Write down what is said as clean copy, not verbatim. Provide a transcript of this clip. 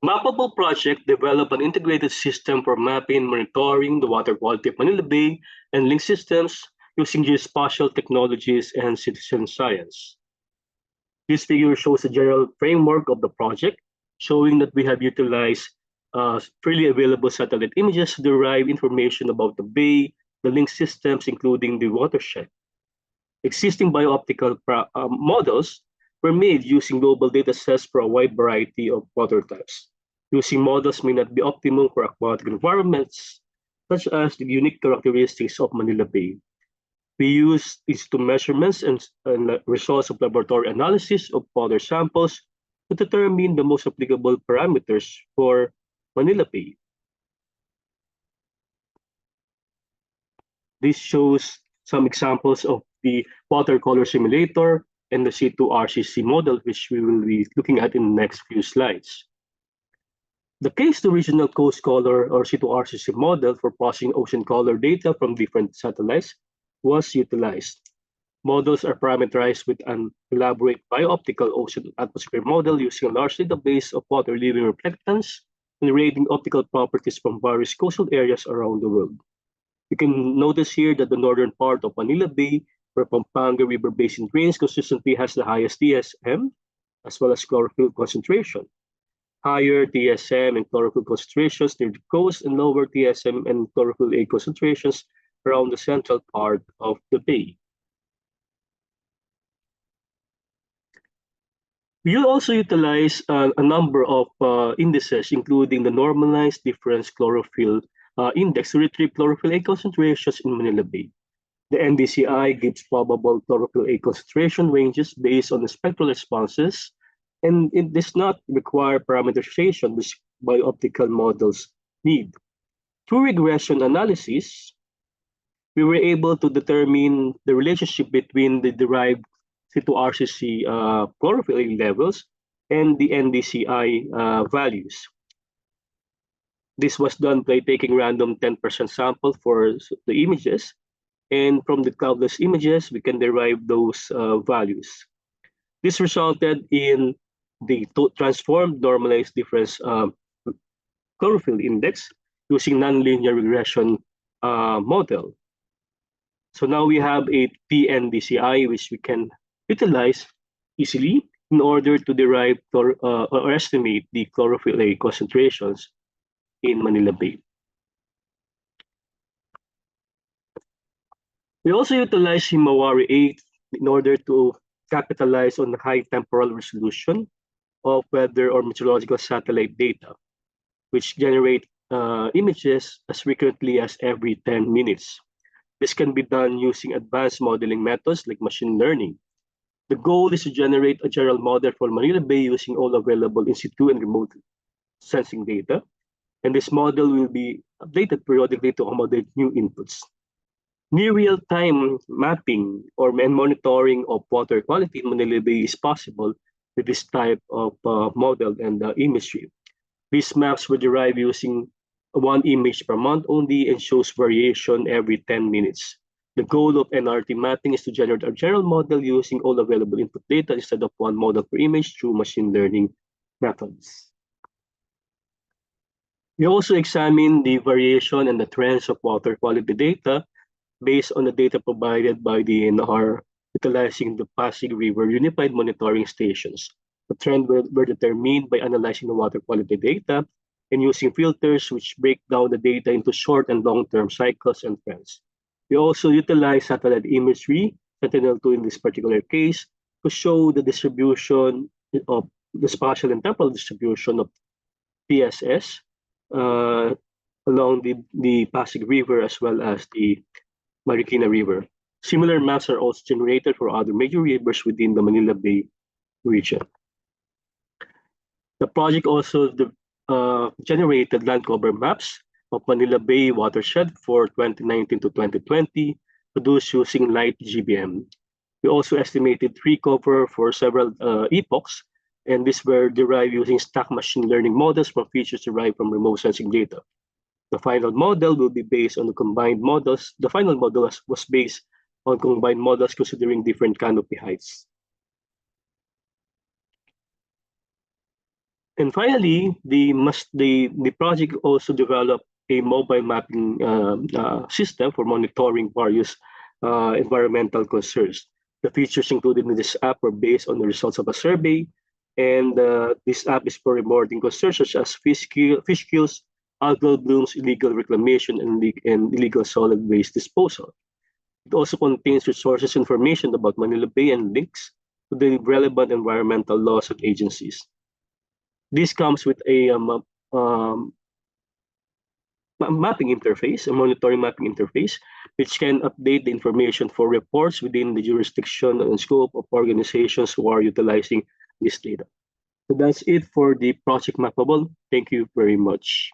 MApABLE project developed an integrated system for mapping and monitoring the water quality of Manila Bay and link systems using geospatial technologies and citizen science. This figure shows the general framework of the project, showing that we have utilized freely available satellite images to derive information about the bay, the link systems, including the watershed. Existing biooptical models were made using global data sets for a wide variety of water types. Using models may not be optimal for aquatic environments, such as the unique characteristics of Manila Bay. We use these two measurements and results of laboratory analysis of water samples to determine the most applicable parameters for Manila Bay. This shows some examples of the water color simulator and the C2RCC model, which we will be looking at in the next few slides. The case to regional coast color or C2RCC model for processing ocean color data from different satellites was utilized. Models are parameterized with an elaborate biooptical ocean atmosphere model using a large database of water living reflectance and rating optical properties from various coastal areas around the world. You can notice here that the northern part of Manila Bay, where Pampanga River Basin drains, consistently has the highest TSM, as well as chlorophyll concentration. Higher TSM and chlorophyll concentrations near the coast, and lower TSM and chlorophyll A concentrations around the central part of the bay. We will also utilize a number of indices, including the normalized difference chlorophyll index to retrieve chlorophyll A concentrations in Manila Bay. The NDCI gives probable chlorophyll A concentration ranges based on the spectral responses, and it does not require parameterization which biooptical models need. Through regression analysis, we were able to determine the relationship between the derived C2RCC chlorophyll A levels and the NDCI values. This was done by taking random 10% sample for the images, and from the cloudless images, we can derive those values. This resulted in the transformed normalized difference chlorophyll index using nonlinear regression model. So now we have a PNDCI, which we can utilize easily in order to derive or estimate the chlorophyll A concentrations in Manila Bay. We also utilize Himawari 8 in order to capitalize on the high temporal resolution of weather or meteorological satellite data, which generate images as frequently as every 10 minutes. This can be done using advanced modeling methods like machine learning. The goal is to generate a general model for Manila Bay using all available in situ and remote sensing data, and this model will be updated periodically to accommodate new inputs. Near real-time mapping or monitoring of water quality in Manila Bay is possible with this type of model and imagery. These maps were derived using one image per month only and shows variation every 10 minutes. The goal of NRT mapping is to generate a general model using all available input data instead of one model per image through machine learning methods. We also examine the variation and the trends of water quality data based on the data provided by the DNR utilizing the Pasig River Unified Monitoring Stations. The trend were determined by analyzing the water quality data and using filters which break down the data into short and long-term cycles and trends. We also utilize satellite imagery, Sentinel-2 in this particular case, to show the distribution of the spatial and temporal distribution of PSS along the Pasig River as well as the Marikina River. Similar maps are also generated for other major rivers within the Manila Bay region. The project also generated land cover maps of Manila Bay watershed for 2019 to 2020, produced using light GBM. We also estimated tree cover for several epochs, and these were derived using stack machine learning models from features derived from remote sensing data. The final model will be based on the combined models. The final model was based on combined models considering different canopy heights. And finally, the project also developed a mobile mapping system for monitoring various environmental concerns. The features included in this app are based on the results of a survey, and this app is for reporting concerns such as fish kills, algal blooms, illegal reclamation, and illegal solid waste disposal. It also contains resources information about Manila Bay and links to the relevant environmental laws and agencies. This comes with a mapping interface, a monitoring mapping interface, which can update the information for reports within the jurisdiction and scope of organizations who are utilizing this data. So that's it for the project MApABLE. Thank you very much.